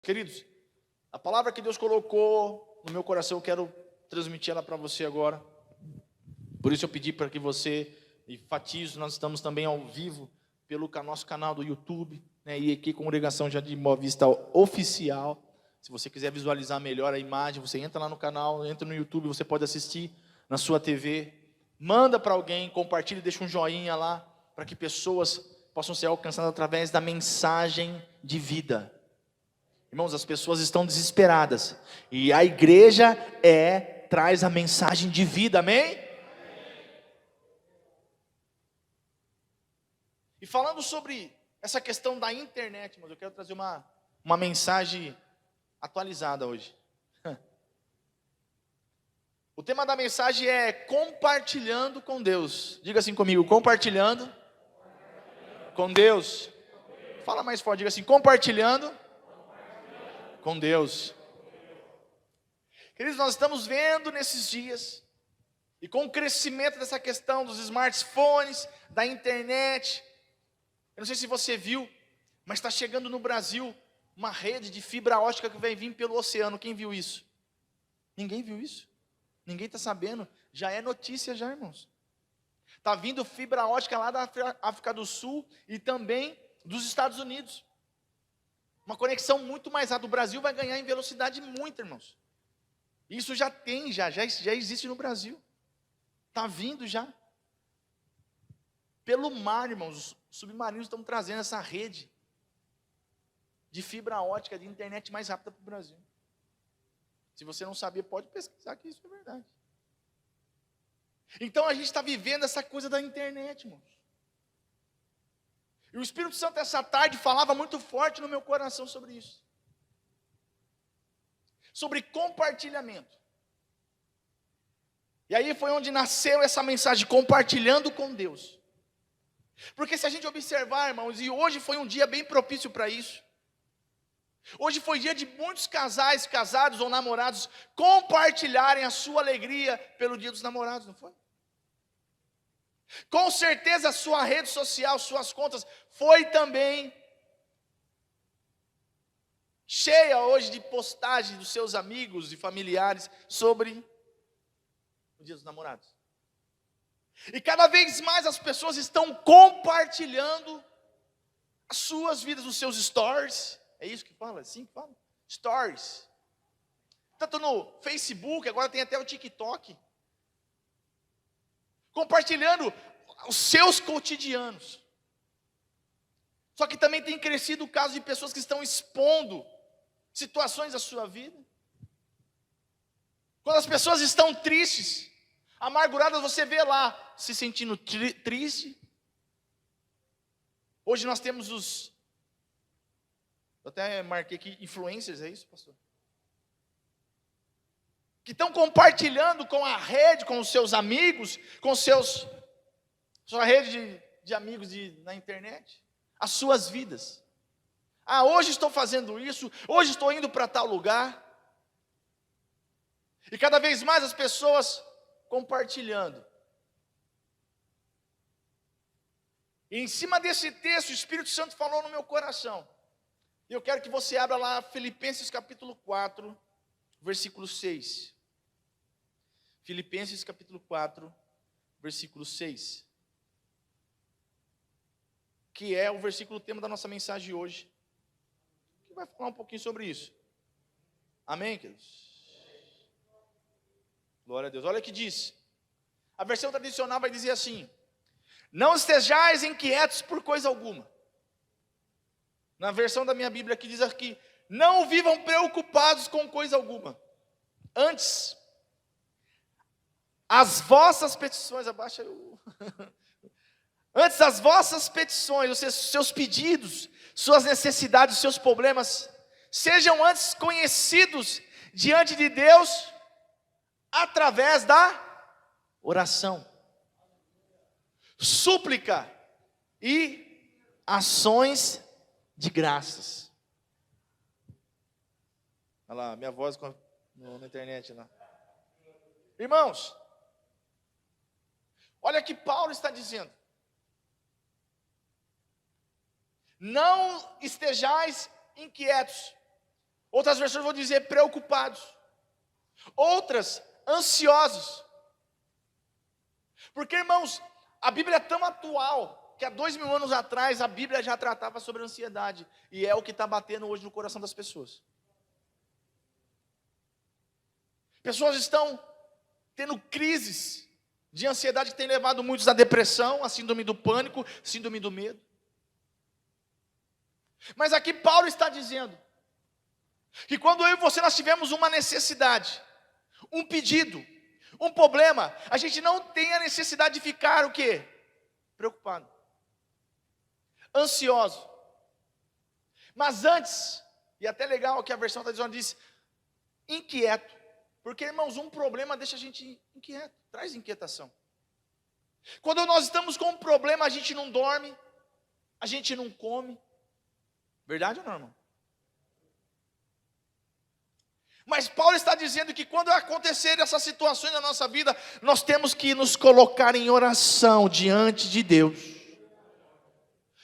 Queridos, a palavra que Deus colocou no meu coração, eu quero transmitir ela para você agora. Por isso eu pedi para que você enfatize, nós estamos também ao vivo pelo nosso canal do YouTube, né, e aqui Congregação Jardim Boa Vista Oficial. Se você quiser visualizar melhor a imagem, você entra lá no canal, entra no YouTube, você pode assistir na sua TV. Manda para alguém, compartilha, deixa um joinha lá, para que pessoas possam ser alcançadas através da mensagem de vida. Irmãos, as pessoas estão desesperadas, e a igreja traz a mensagem de vida, amém? E falando sobre essa questão da internet, mas eu quero trazer uma mensagem atualizada hoje. O tema da mensagem é compartilhando com Deus. Diga assim comigo, compartilhando com Deus. Fala mais forte, diga assim, compartilhando com Deus. Queridos, nós estamos vendo nesses dias, e com o crescimento dessa questão dos smartphones, da internet, eu não sei se você viu, mas está chegando no Brasil uma rede de fibra ótica que vai vir pelo oceano. Quem viu isso? Ninguém viu isso? Ninguém está sabendo? Já é notícia já, irmãos. Está vindo fibra ótica lá da África do Sul e também dos Estados Unidos. Uma conexão muito mais rápida. O Brasil vai ganhar em velocidade muito, irmãos. Isso já tem, já existe no Brasil. Está vindo já. Pelo mar, irmãos, os submarinos estão trazendo essa rede de fibra ótica, de internet mais rápida para o Brasil. Se você não sabia, pode pesquisar que isso é verdade. Então a gente está vivendo essa coisa da internet, irmãos. E o Espírito Santo essa tarde falava muito forte no meu coração sobre isso. Sobre compartilhamento. E aí foi onde nasceu essa mensagem, compartilhando com Deus. Porque se a gente observar, irmãos, e hoje foi um dia bem propício para isso. Hoje foi dia de muitos casais, casados ou namorados, compartilharem a sua alegria pelo dia dos namorados, não foi? Com certeza a sua rede social, suas contas, foi também cheia hoje de postagens dos seus amigos e familiares sobre o dia dos namorados. E cada vez mais as pessoas estão compartilhando as suas vidas, os seus stories. É isso que fala? Assim que fala? Stories. Tanto no Facebook, agora tem até o TikTok. Compartilhando os seus cotidianos. Só que também tem crescido o caso de pessoas que estão expondo situações da sua vida. Quando as pessoas estão tristes, amarguradas, você vê lá, se sentindo triste. Hoje nós temos eu até marquei aqui, influencers, é isso, pastor? Que estão compartilhando com a rede, com os seus amigos, com sua rede de amigos na internet, as suas vidas. Ah, hoje estou fazendo isso, hoje estou indo para tal lugar. E cada vez mais as pessoas compartilhando. E em cima desse texto, o Espírito Santo falou no meu coração. E eu quero que você abra lá Filipenses capítulo 4, versículo 6. Filipenses capítulo 4, versículo 6. Que é o versículo tema da nossa mensagem hoje. Que vai falar um pouquinho sobre isso. Amém, queridos? Glória a Deus. Olha o que diz. A versão tradicional vai dizer assim: não estejais inquietos por coisa alguma. Na versão da minha Bíblia aqui diz aqui: não vivam preocupados com coisa alguma. Antes, as vossas petições, abaixa eu. Antes as vossas petições, os seus pedidos, suas necessidades, seus problemas, sejam antes conhecidos diante de Deus, através da oração, súplica e ações de graças. Olha lá, minha voz na internet lá. Irmãos, olha o que Paulo está dizendo. Não estejais inquietos. Outras versões vão dizer preocupados. Outras, ansiosos. Porque, irmãos, a Bíblia é tão atual que há 2000 anos atrás a Bíblia já tratava sobre ansiedade. E é o que está batendo hoje no coração das pessoas. Pessoas estão tendo crises de ansiedade que tem levado muitos à depressão, à síndrome do pânico, síndrome do medo. Mas aqui Paulo está dizendo que quando eu e você nós tivemos uma necessidade, um pedido, um problema, a gente não tem a necessidade de ficar o quê? Preocupado, ansioso. Mas antes, e até legal que a versão está dizendo, diz inquieto. Porque, irmãos, um problema deixa a gente inquieto, traz inquietação. Quando nós estamos com um problema, a gente não dorme, a gente não come. Verdade ou não, irmão? Mas Paulo está dizendo que quando acontecer essas situações na nossa vida, nós temos que nos colocar em oração diante de Deus.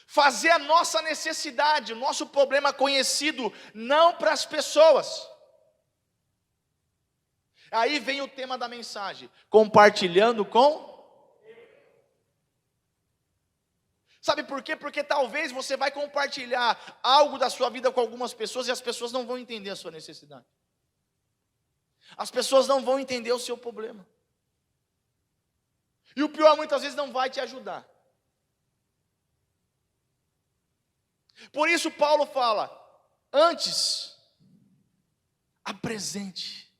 Fazer a nossa necessidade, o nosso problema conhecido, não para as pessoas. Aí vem o tema da mensagem, compartilhando com... Sabe por quê? Porque talvez você vai compartilhar algo da sua vida com algumas pessoas e as pessoas não vão entender a sua necessidade. As pessoas não vão entender o seu problema. E o pior, muitas vezes não vai te ajudar. Por isso Paulo fala, antes, apresente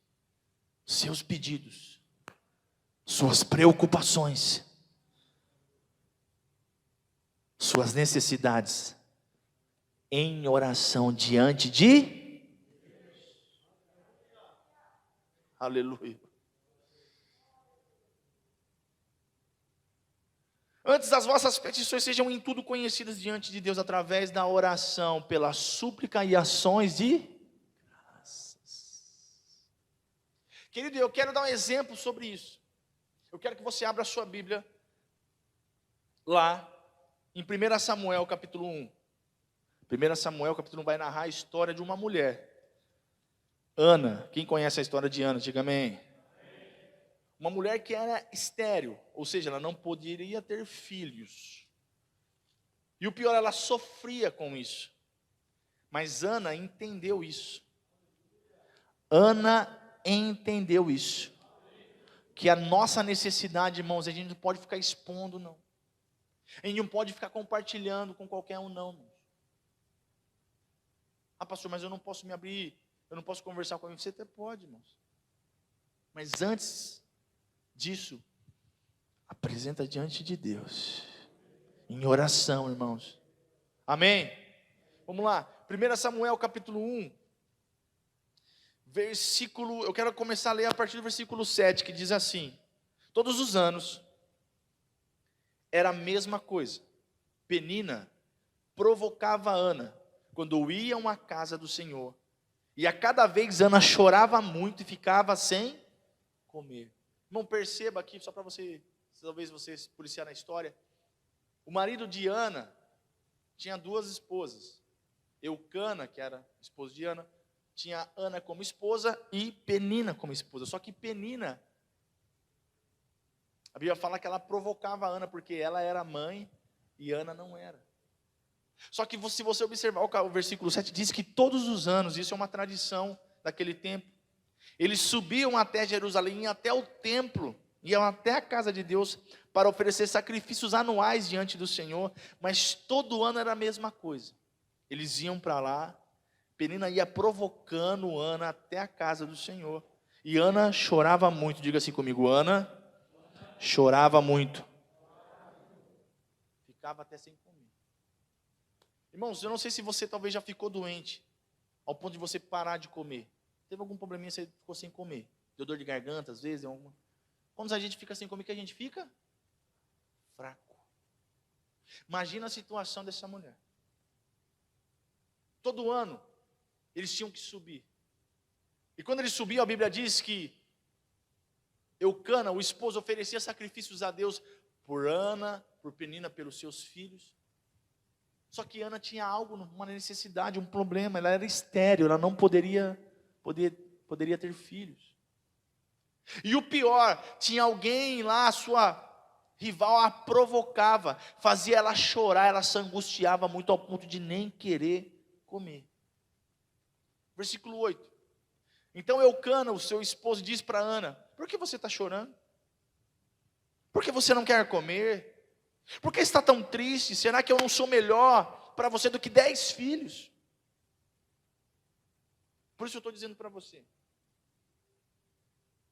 seus pedidos, suas preocupações, suas necessidades, em oração diante de Aleluia. Antes as vossas petições sejam em tudo conhecidas diante de Deus através da oração, pela súplica e ações de graças. Querido, eu quero dar um exemplo sobre isso. Eu quero que você abra a sua Bíblia lá em 1 Samuel capítulo 1. 1 Samuel capítulo 1 vai narrar a história de uma mulher, Ana. Quem conhece a história de Ana, diga amém. Uma mulher que era estéril, ou seja, ela não poderia ter filhos. E o pior, ela sofria com isso. Mas Ana entendeu isso. Ana entendeu isso. Que a nossa necessidade, irmãos, a gente não pode ficar expondo, não. A gente não pode ficar compartilhando com qualquer um, não. Ah, pastor, mas eu não posso me abrir, eu não posso conversar com alguém. Você até pode, irmãos. Mas antes disso, apresenta diante de Deus, em oração, irmãos. Amém? Vamos lá, 1 Samuel capítulo 1, versículo, eu quero começar a ler a partir do versículo 7, que diz assim: todos os anos, era a mesma coisa, Penina provocava Ana, quando iam à casa do Senhor, e a cada vez Ana chorava muito e ficava sem comer. Irmão, perceba aqui, só para você, talvez você se policiar na história, o marido de Ana tinha duas esposas, Eucana, que era esposa de Ana, tinha Ana como esposa e Penina como esposa, só que Penina, a Bíblia fala que ela provocava Ana, porque ela era mãe e Ana não era. Só que se você observar o versículo 7, diz que todos os anos, isso é uma tradição daquele tempo, eles subiam até Jerusalém, até o templo, iam até a casa de Deus, para oferecer sacrifícios anuais diante do Senhor, mas todo ano era a mesma coisa. Eles iam para lá, Penina ia provocando Ana até a casa do Senhor, e Ana chorava muito, diga assim comigo, Ana chorava muito, ficava até sem comer. Irmãos, eu não sei se você talvez já ficou doente, ao ponto de você parar de comer. Teve algum probleminha, você ficou sem comer? Deu dor de garganta, às vezes? Quando a gente fica sem comer, que a gente fica? Fraco. Imagina a situação dessa mulher. Todo ano, eles tinham que subir. E quando eles subiam, a Bíblia diz que Eucana, o esposo, oferecia sacrifícios a Deus por Ana, por Penina, pelos seus filhos. Só que Ana tinha algo, uma necessidade, um problema. Ela era estéril, ela não poderia ter filhos. E o pior, tinha alguém lá, a sua rival a provocava, fazia ela chorar, ela se angustiava muito ao ponto de nem querer comer. Versículo 8. Então Eucana, o seu esposo, diz para Ana: por que você está chorando? Por que você não quer comer? Por que está tão triste? Será que eu não sou melhor para você do que 10 filhos? Por isso eu estou dizendo para você,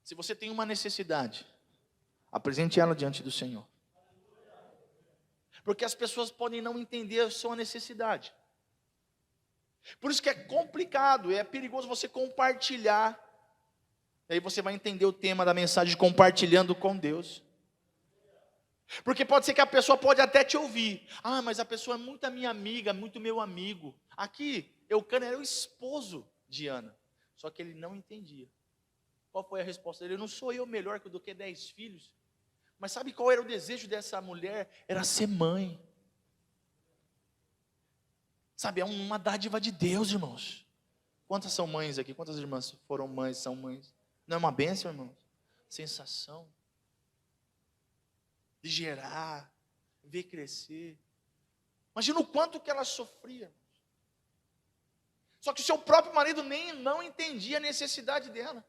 se você tem uma necessidade, apresente ela diante do Senhor. Porque as pessoas podem não entender a sua necessidade. Por isso que é complicado, é perigoso você compartilhar. Aí você vai entender o tema da mensagem de compartilhando com Deus. Porque pode ser que a pessoa pode até te ouvir. Ah, mas a pessoa é muito a minha amiga, muito meu amigo. Aqui, Eucana era o esposo de Ana. Só que ele não entendia. Qual foi a resposta dele? Não sou eu melhor do que 10 filhos? Mas sabe qual era o desejo dessa mulher? Era ser mãe. Sabe, é uma dádiva de Deus, irmãos. Quantas são mães aqui? Quantas irmãs foram mães, são mães? Não é uma bênção, irmãos? Sensação de gerar, ver crescer. Imagina o quanto que ela sofria. Só que o seu próprio marido não entendia a necessidade dela.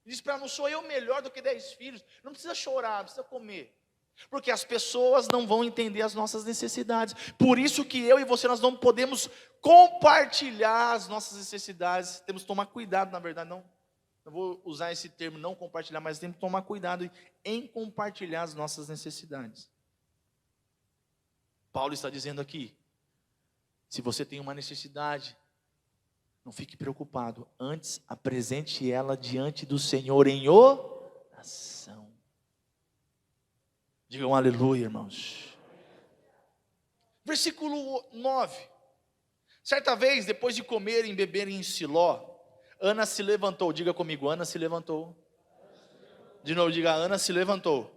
Diz para ela: não sou eu melhor do que 10 filhos. Não precisa chorar, não precisa comer. Porque as pessoas não vão entender as nossas necessidades. Por isso que eu e você, nós não podemos compartilhar as nossas necessidades. Temos que tomar cuidado, na verdade, não vou usar esse termo, não compartilhar, mas temos que tomar cuidado em compartilhar as nossas necessidades. Paulo está dizendo aqui, se você tem uma necessidade, não fique preocupado, antes apresente ela diante do Senhor em oração. Digam aleluia, irmãos. Versículo 9. Certa vez, depois de comerem e beberem em Siló, Ana se levantou. Diga comigo, Ana se levantou. De novo, diga, Ana se levantou.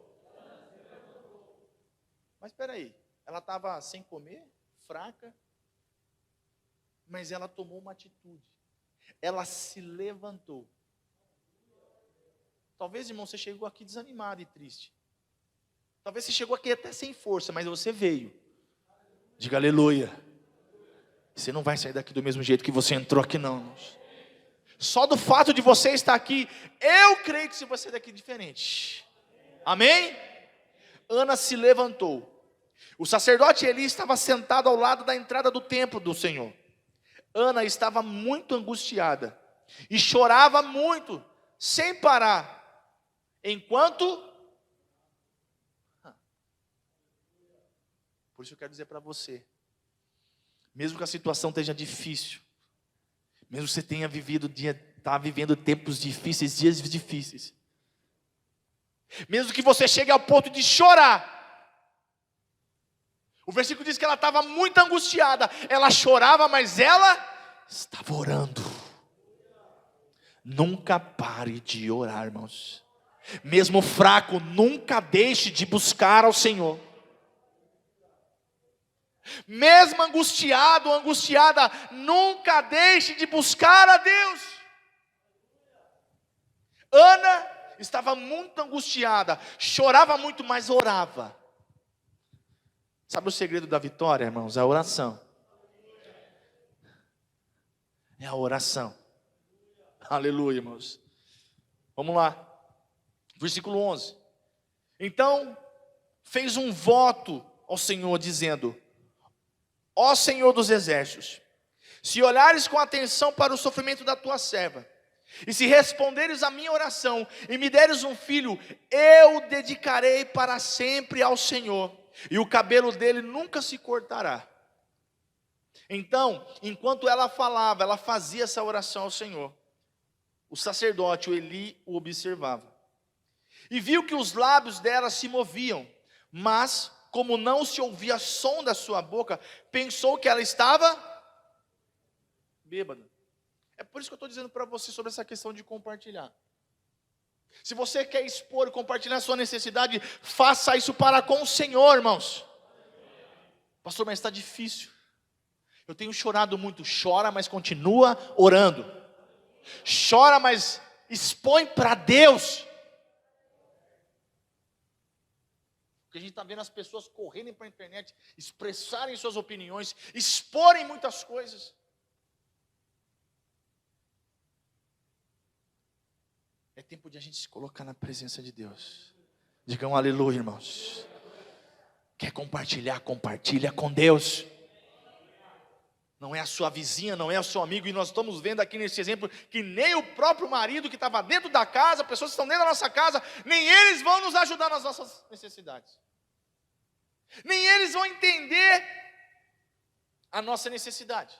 Mas espera aí, ela estava sem comer, fraca, mas ela tomou uma atitude. Ela se levantou. Talvez, irmão, você chegou aqui desanimado e triste. Talvez você chegou aqui até sem força, mas você veio. Diga aleluia. Você não vai sair daqui do mesmo jeito que você entrou aqui, não, irmãos. Só do fato de você estar aqui, eu creio que você vai sair daqui diferente. Amém? Ana se levantou. O sacerdote Eli estava sentado ao lado da entrada do templo do Senhor. Ana estava muito angustiada e chorava muito, sem parar, enquanto... Por isso eu quero dizer para você, mesmo que a situação esteja difícil, mesmo que você tenha está vivendo tempos difíceis, dias difíceis, mesmo que você chegue ao ponto de chorar, o versículo diz que ela estava muito angustiada, ela chorava, mas ela estava orando. Nunca pare de orar, irmãos. Mesmo fraco, nunca deixe de buscar ao Senhor. Mesmo angustiado ou angustiada, nunca deixe de buscar a Deus. Ana estava muito angustiada, chorava muito, mas orava. Sabe o segredo da vitória, irmãos? É a oração. É a oração. Aleluia, irmãos. Vamos lá. Versículo 11. Então, fez um voto ao Senhor, dizendo: ó Senhor dos exércitos, se olhares com atenção para o sofrimento da tua serva, e se responderes à minha oração, e me deres um filho, eu o dedicarei para sempre ao Senhor, e o cabelo dele nunca se cortará. Então, enquanto ela falava, ela fazia essa oração ao Senhor, o sacerdote, o Eli, o observava, e viu que os lábios dela se moviam, mas, como não se ouvia som da sua boca, pensou que ela estava bêbada. É por isso que eu estou dizendo para você sobre essa questão de compartilhar. Se você quer expor e compartilhar a sua necessidade, faça isso para com o Senhor, irmãos. Pastor, mas está difícil. Eu tenho chorado muito. Chora, mas continua orando. Chora, mas expõe para Deus. Porque a gente está vendo as pessoas correrem para a internet, expressarem suas opiniões, exporem muitas coisas. É tempo de a gente se colocar na presença de Deus. Digam aleluia, irmãos. Quer compartilhar? Compartilha com Deus. Não é a sua vizinha, não é o seu amigo. E nós estamos vendo aqui nesse exemplo que nem o próprio marido que estava dentro da casa, pessoas que estão dentro da nossa casa, nem eles vão nos ajudar nas nossas necessidades. Nem eles vão entender a nossa necessidade.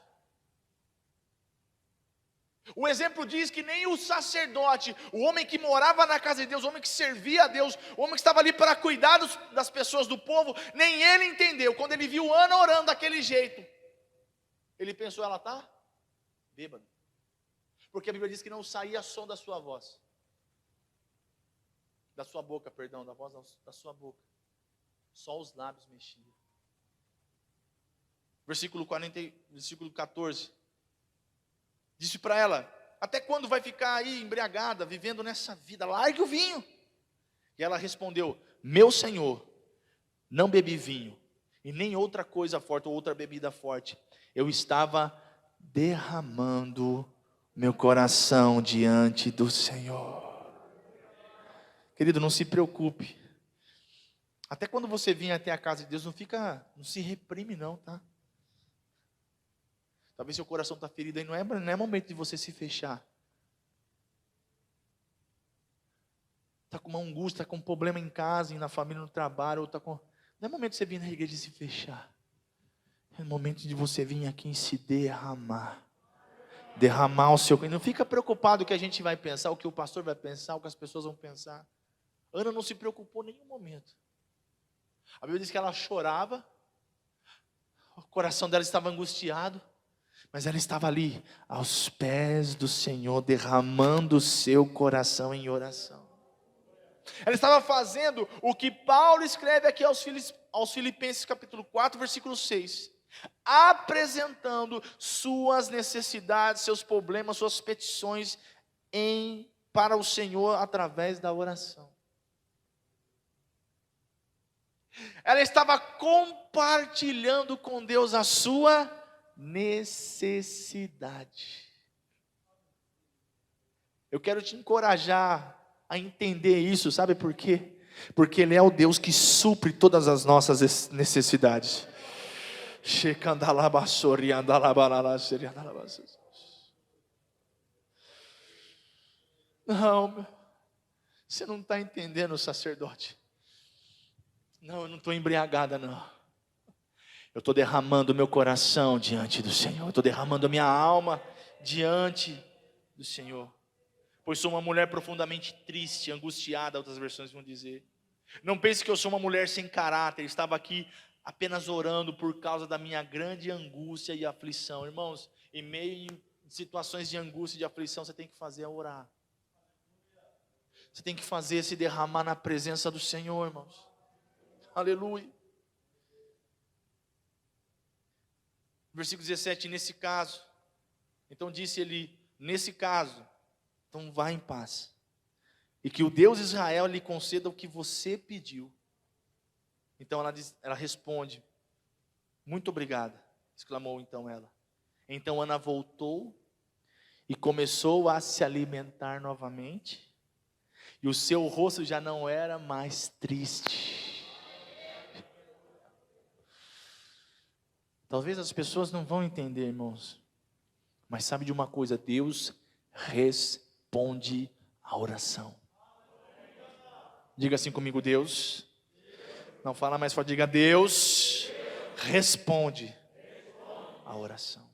O exemplo diz que nem o sacerdote, o homem que morava na casa de Deus, o homem que servia a Deus, o homem que estava ali para cuidar das pessoas do povo, nem ele entendeu. Quando ele viu Ana orando daquele jeito, ele pensou, ela está bêbada. Porque a Bíblia diz que não saía som da sua voz. Da sua boca, perdão, da voz da sua boca. Só os lábios mexiam. Versículo 14. Disse para ela, até quando vai ficar aí embriagada, vivendo nessa vida? Largue o vinho. E ela respondeu, meu senhor, não bebi vinho, e nem outra coisa forte, ou outra bebida forte. Eu estava derramando meu coração diante do Senhor. Querido, não se preocupe. Até quando você vir até a casa de Deus, não se reprime não, tá? Talvez seu coração está ferido aí, não é momento de você se fechar. Está com uma angústia, está com um problema em casa, na família, no trabalho, ou não é momento de você vir na igreja e se fechar. É momento de você vir aqui e se derramar. Derramar o seu... Não fica preocupado o que a gente vai pensar, o que o pastor vai pensar, o que as pessoas vão pensar. Ana não se preocupou em nenhum momento. A Bíblia diz que ela chorava, o coração dela estava angustiado, mas ela estava ali, aos pés do Senhor, derramando o seu coração em oração. Ela estava fazendo o que Paulo escreve aqui aos Filipenses capítulo 4, versículo 6. Apresentando suas necessidades, seus problemas, suas petições para o Senhor através da oração. Ela estava compartilhando com Deus a sua necessidade. Eu quero te encorajar a entender isso, sabe por quê? Porque Ele é o Deus que supre todas as nossas necessidades. Não, você não está entendendo, sacerdote. Não, eu não estou embriagada, não. Eu estou derramando meu coração diante do Senhor. Eu estou derramando a minha alma diante do Senhor. Pois sou uma mulher profundamente triste, angustiada, outras versões vão dizer. Não pense que eu sou uma mulher sem caráter. Estava aqui apenas orando por causa da minha grande angústia e aflição. Irmãos, em meio a situações de angústia e de aflição, você tem que fazer é orar. Você tem que fazer se derramar na presença do Senhor, irmãos. Aleluia. Versículo 17, nesse caso, então disse ele, nesse caso, então vá em paz, e que o Deus de Israel lhe conceda o que você pediu. Então ela responde, muito obrigada, exclamou então ela. Então Ana voltou e começou a se alimentar novamente, e o seu rosto já não era mais triste. Talvez as pessoas não vão entender, irmãos, mas sabe de uma coisa, Deus responde a oração. Diga assim comigo, Deus, não fala mais forte, diga Deus responde a oração.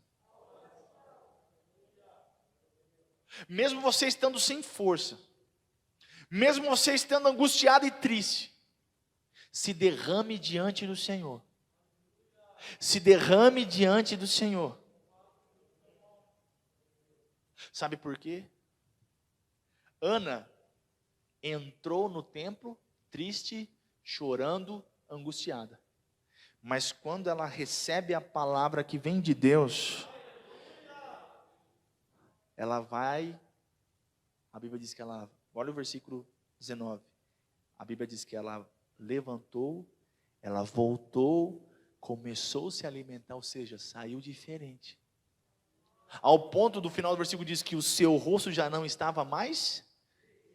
Mesmo você estando sem força, mesmo você estando angustiado e triste, se derrame diante do Senhor. Se derrame diante do Senhor. Sabe por quê? Ana entrou no templo triste, chorando, angustiada. Mas quando ela recebe a palavra que vem de Deus, ela vai, a Bíblia diz que ela, olha o versículo 19, a Bíblia diz que ela levantou, ela voltou, começou a se alimentar, ou seja, saiu diferente. Ao ponto do final do versículo diz que o seu rosto já não estava mais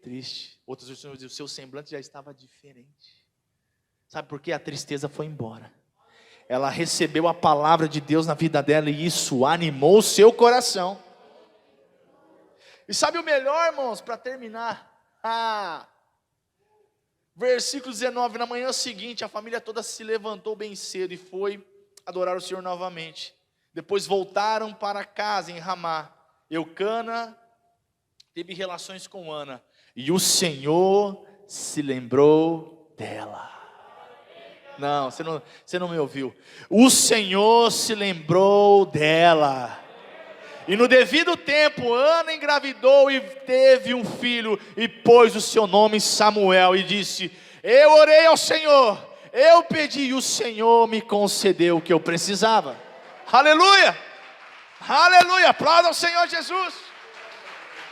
triste. Outras versões dizem, o seu semblante já estava diferente. Sabe por quê? A tristeza foi embora. Ela recebeu a palavra de Deus na vida dela e isso animou o seu coração. E sabe o melhor, irmãos, para terminar? Versículo 19, na manhã seguinte, a família toda se levantou bem cedo e foi adorar o Senhor novamente. Depois voltaram para casa em Ramá. Eucana teve relações com Ana. E o Senhor se lembrou dela. Não, você não me ouviu. O Senhor se lembrou dela. E no devido tempo, Ana engravidou e teve um filho. E pôs o seu nome Samuel e disse, eu orei ao Senhor, eu pedi e o Senhor me concedeu o que eu precisava. Aleluia, aleluia, aplauda ao Senhor Jesus,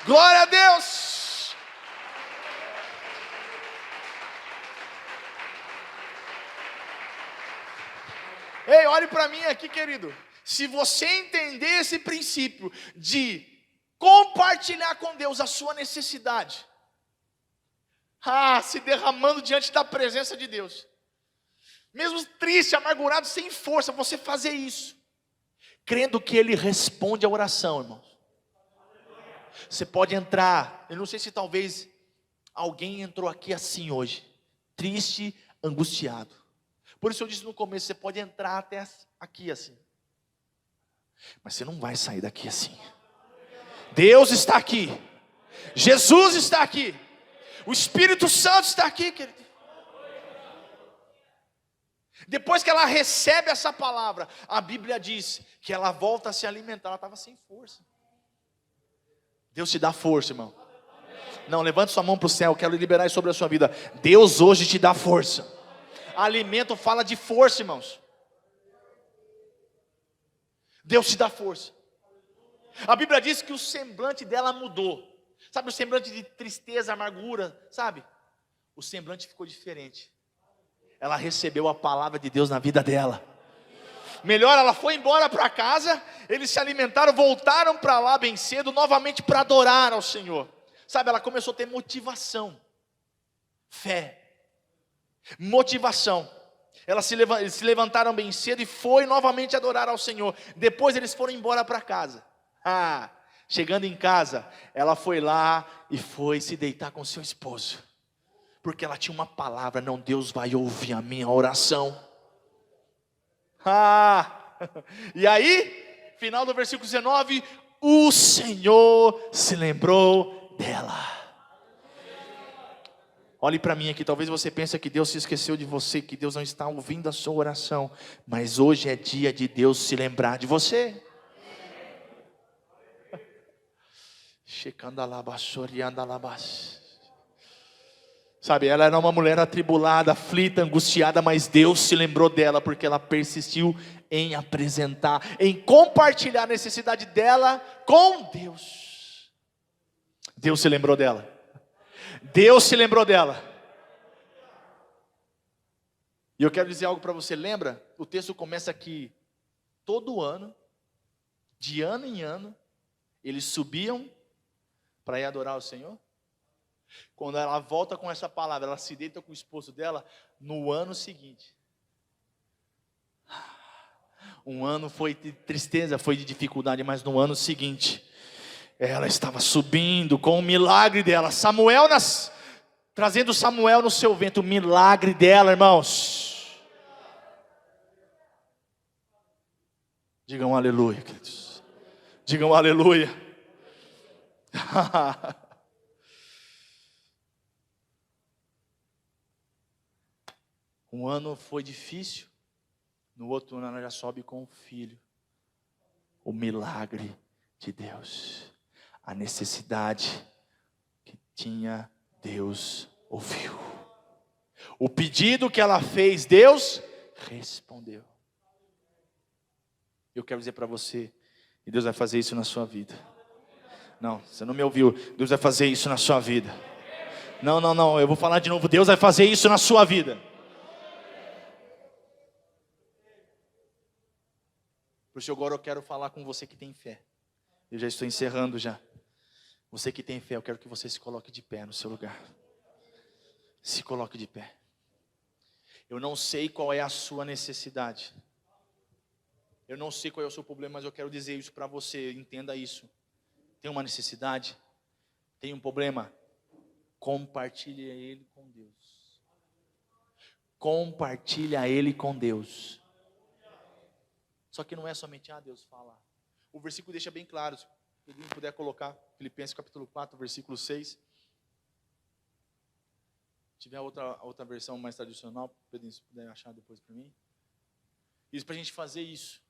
glória a Deus. Ei, olhe para mim aqui, querido. Se você entender esse princípio de compartilhar com Deus a sua necessidade, se derramando diante da presença de Deus, mesmo triste, amargurado, sem força, você fazer isso, crendo que Ele responde a oração, irmãos. Você pode entrar, eu não sei se talvez alguém entrou aqui assim hoje, triste, angustiado. Por isso eu disse no começo, você pode entrar até aqui assim, mas você não vai sair daqui assim. Deus está aqui, Jesus está aqui, o Espírito Santo está aqui, querido. Depois que ela recebe essa palavra, a Bíblia diz que ela volta a se alimentar. Ela estava sem força. Deus te dá força, irmão. Não, levante sua mão para o céu, eu quero liberar isso sobre a sua vida. Deus hoje te dá força. Alimento fala de força, irmãos. Deus te dá força. A Bíblia diz que o semblante dela mudou. Sabe o semblante de tristeza, amargura, sabe? O semblante ficou diferente. Ela recebeu a palavra de Deus na vida dela. Melhor, ela foi embora para casa, eles se alimentaram, voltaram para lá bem cedo, novamente para adorar ao Senhor. Sabe, ela começou a ter motivação, fé, motivação. Eles se levantaram bem cedo e foi novamente adorar ao Senhor. Depois eles foram embora para casa. Chegando em casa, ela foi lá e foi se deitar com seu esposo. Porque ela tinha uma palavra, não, Deus vai ouvir a minha oração. E aí, final do versículo 19, o Senhor se lembrou dela. Olhe para mim aqui, talvez você pense que Deus se esqueceu de você, que Deus não está ouvindo a sua oração. Mas hoje é dia de Deus se lembrar de você. Sabe, ela era uma mulher atribulada, aflita, angustiada, mas Deus se lembrou dela, porque ela persistiu em apresentar, em compartilhar a necessidade dela com Deus. Deus se lembrou dela. Deus se lembrou dela. E eu quero dizer algo para você, lembra? O texto começa aqui, todo ano, de ano em ano, eles subiam para ir adorar o Senhor. Quando ela volta com essa palavra, ela se deita com o esposo dela, no ano seguinte. Um ano foi de tristeza, foi de dificuldade, mas no ano seguinte, ela estava subindo com o milagre dela. Trazendo Samuel no seu ventre, o milagre dela, irmãos. Digam aleluia, queridos. Digam aleluia. Um ano foi difícil, no outro ano ela já sobe com o filho. O milagre de Deus, a necessidade que tinha, Deus ouviu. O pedido que ela fez, Deus respondeu. Eu quero dizer para você, e Deus vai fazer isso na sua vida. Não, você não me ouviu. Deus vai fazer isso na sua vida. Não, eu vou falar de novo. Deus vai fazer isso na sua vida. Por isso agora eu quero falar com você que tem fé. Eu já estou encerrando já. Você que tem fé, eu quero que você se coloque de pé no seu lugar. Se coloque de pé. Eu não sei qual é a sua necessidade. Eu não sei qual é o seu problema, mas eu quero dizer isso para você. Entenda isso. Tem uma necessidade? Tem um problema? Compartilhe ele com Deus. Compartilha ele com Deus. Só que não é somente, Deus fala. O versículo deixa bem claro, se alguém puder colocar, Filipenses capítulo 4, versículo 6. Se tiver outra versão mais tradicional, se puder achar depois para mim. Isso para a gente fazer isso.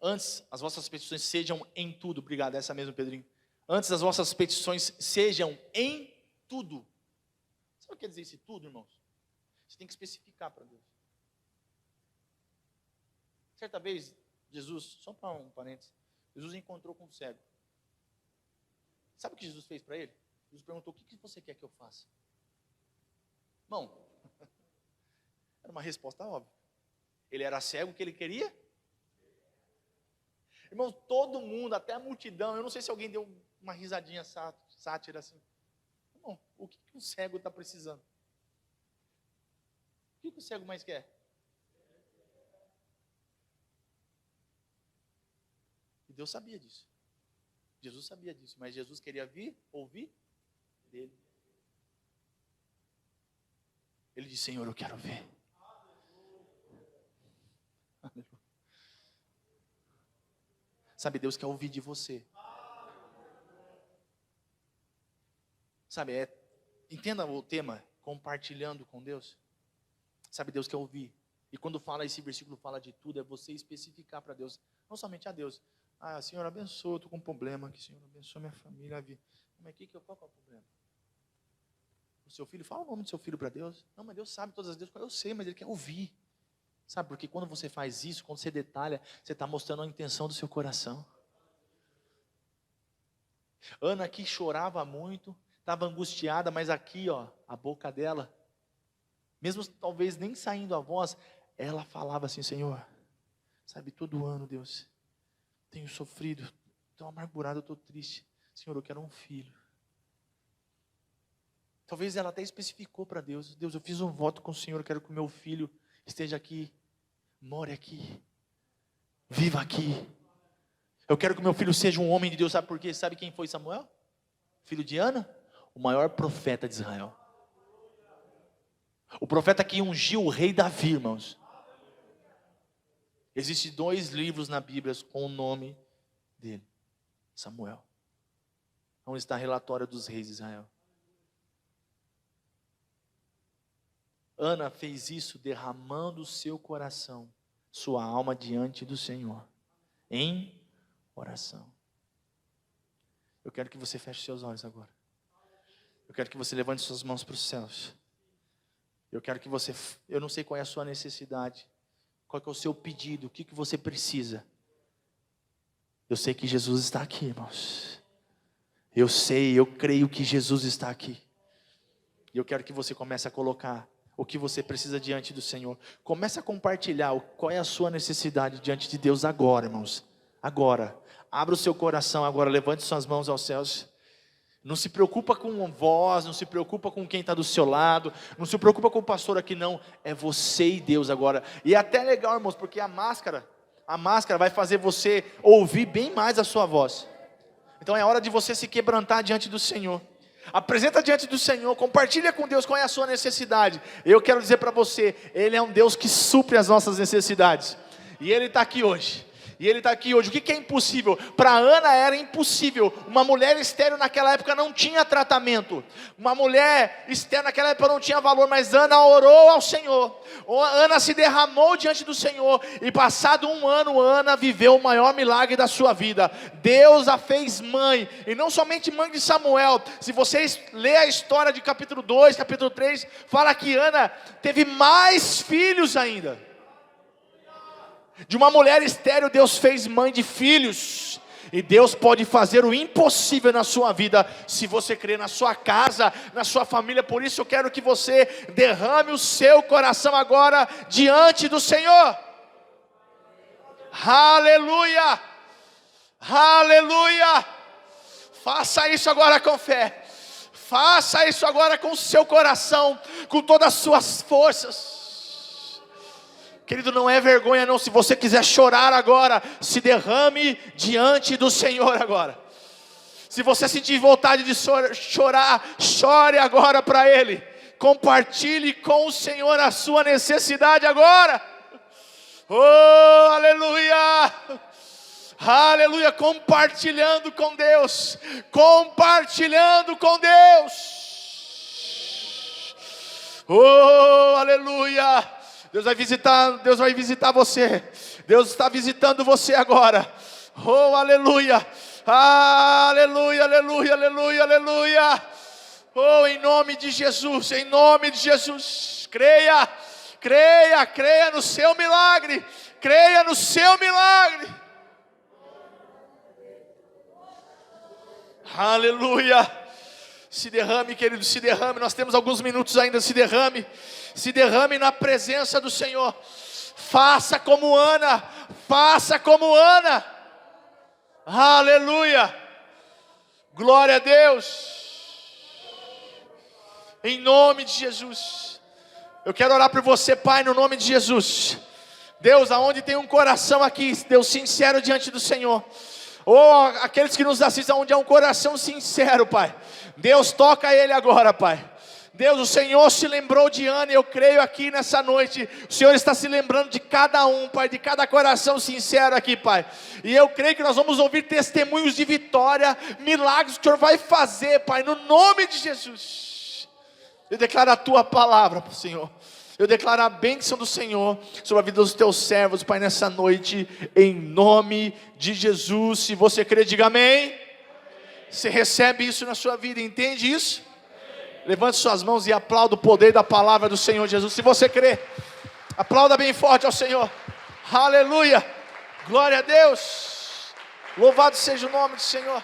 Antes, as vossas petições sejam em tudo. Obrigado, essa mesmo, Pedrinho. Antes, as vossas petições sejam em tudo. Sabe o que quer dizer isso tudo, irmãos? Você tem que especificar para Deus. Certa vez, Jesus, só para um parênteses, Jesus encontrou com um cego. Sabe o que Jesus fez para ele? Jesus perguntou, o que você quer que eu faça? Irmão, era uma resposta óbvia. Ele era cego, o que ele queria? Irmão, todo mundo, até a multidão, eu não sei se alguém deu uma risadinha sátira assim. Irmão, o que um cego está precisando? O que o cego mais quer? E Deus sabia disso. Jesus sabia disso, mas Jesus queria ouvir dele. Ele disse, Senhor, eu quero ver. Sabe, Deus quer ouvir de você. Sabe, entenda o tema, compartilhando com Deus. Sabe, Deus quer ouvir. E quando fala esse versículo, fala de tudo, é você especificar para Deus. Não somente a Deus. Senhor, abençoa, eu estou com um problema aqui. Senhor, abençoa minha família. Mas qual é o problema? O seu filho, fala o nome do seu filho para Deus. Não, mas Deus sabe todas as vezes. Eu sei, mas Ele quer ouvir. Sabe, porque quando você faz isso, quando você detalha, você está mostrando a intenção do seu coração. Ana aqui chorava muito, estava angustiada, mas aqui, a boca dela, mesmo talvez nem saindo a voz, ela falava assim, Senhor, sabe, todo ano, Deus, tenho sofrido, estou amargurado, estou triste. Senhor, eu quero um filho. Talvez ela até especificou para Deus, Deus, eu fiz um voto com o Senhor, eu quero que o meu filho esteja aqui, more aqui, viva aqui. Eu quero que o meu filho seja um homem de Deus, sabe por quê? Sabe quem foi Samuel? Filho de Ana? O maior profeta de Israel. O profeta que ungiu o rei Davi, irmãos. Existem 2 livros na Bíblia com o nome dele, Samuel. Onde está a relatória dos reis de Israel. Ana fez isso derramando o seu coração, sua alma diante do Senhor, em oração. Eu quero que você feche seus olhos agora. Eu quero que você levante suas mãos para os céus. Eu quero que você, eu não sei qual é a sua necessidade, qual é o seu pedido, o que você precisa. Eu sei que Jesus está aqui, irmãos. Eu sei, eu creio que Jesus está aqui. E eu quero que você comece a colocar o que você precisa diante do Senhor. Comece a compartilhar qual é a sua necessidade diante de Deus agora, irmãos. Agora. Abra o seu coração agora, levante suas mãos aos céus. Não se preocupa com voz, não se preocupa com quem está do seu lado, não se preocupa com o pastor aqui não. É você e Deus agora. E é até legal, irmãos, porque a máscara vai fazer você ouvir bem mais a sua voz. Então é hora de você se quebrantar diante do Senhor. Apresenta diante do Senhor, compartilha com Deus qual é a sua necessidade. Eu quero dizer para você, Ele é um Deus que supre as nossas necessidades. E Ele está aqui hoje. E ele está aqui hoje. O que é impossível? Para Ana era impossível. Uma mulher estéril naquela época não tinha tratamento. Uma mulher estéril naquela época não tinha valor. Mas Ana orou ao Senhor. Ana se derramou diante do Senhor. E passado um ano, Ana viveu o maior milagre da sua vida. Deus a fez mãe. E não somente mãe de Samuel. Se vocês lerem a história de capítulo 2, capítulo 3, fala que Ana teve mais filhos ainda. De uma mulher estéril, Deus fez mãe de filhos. E Deus pode fazer o impossível na sua vida, se você crer, na sua casa, na sua família. Por isso eu quero que você derrame o seu coração agora diante do Senhor. Aleluia, aleluia. Faça isso agora com fé. Faça isso agora com o seu coração, com todas as suas forças. Querido, não é vergonha não. Se você quiser chorar agora, se derrame diante do Senhor agora. Se você sentir vontade de chorar, chore agora para Ele. Compartilhe com o Senhor a sua necessidade agora. Oh, aleluia, aleluia. Compartilhando com Deus, compartilhando com Deus. Oh, aleluia. Deus vai visitar você. Deus está visitando você agora. Oh, aleluia. Aleluia, aleluia, aleluia, aleluia. Oh, em nome de Jesus, em nome de Jesus. Creia, creia, creia no seu milagre. Creia no seu milagre. Aleluia. Se derrame, querido, se derrame. Nós temos alguns minutos ainda. Se derrame. Se derrame na presença do Senhor. Faça como Ana. Faça como Ana. Aleluia. Glória a Deus. Em nome de Jesus. Eu quero orar por você, Pai, no nome de Jesus. Deus, aonde tem um coração aqui, Deus, sincero diante do Senhor. Ou aqueles que nos assistem, onde há um coração sincero, Pai. Deus, toca ele agora, Pai. Deus, o Senhor se lembrou de Ana, e eu creio aqui nessa noite, o Senhor está se lembrando de cada um, Pai, de cada coração sincero aqui, Pai. E eu creio que nós vamos ouvir testemunhos de vitória, milagres que o Senhor vai fazer, Pai, no nome de Jesus. Eu declaro a Tua palavra, Senhor. Eu declaro a bênção do Senhor sobre a vida dos Teus servos, Pai, nessa noite, em nome de Jesus. Se você crê, diga amém. Você recebe isso na sua vida, entende isso? Levante suas mãos e aplauda o poder da palavra do Senhor Jesus. Se você crê, aplauda bem forte ao Senhor. Aleluia, glória a Deus. Louvado seja o nome do Senhor.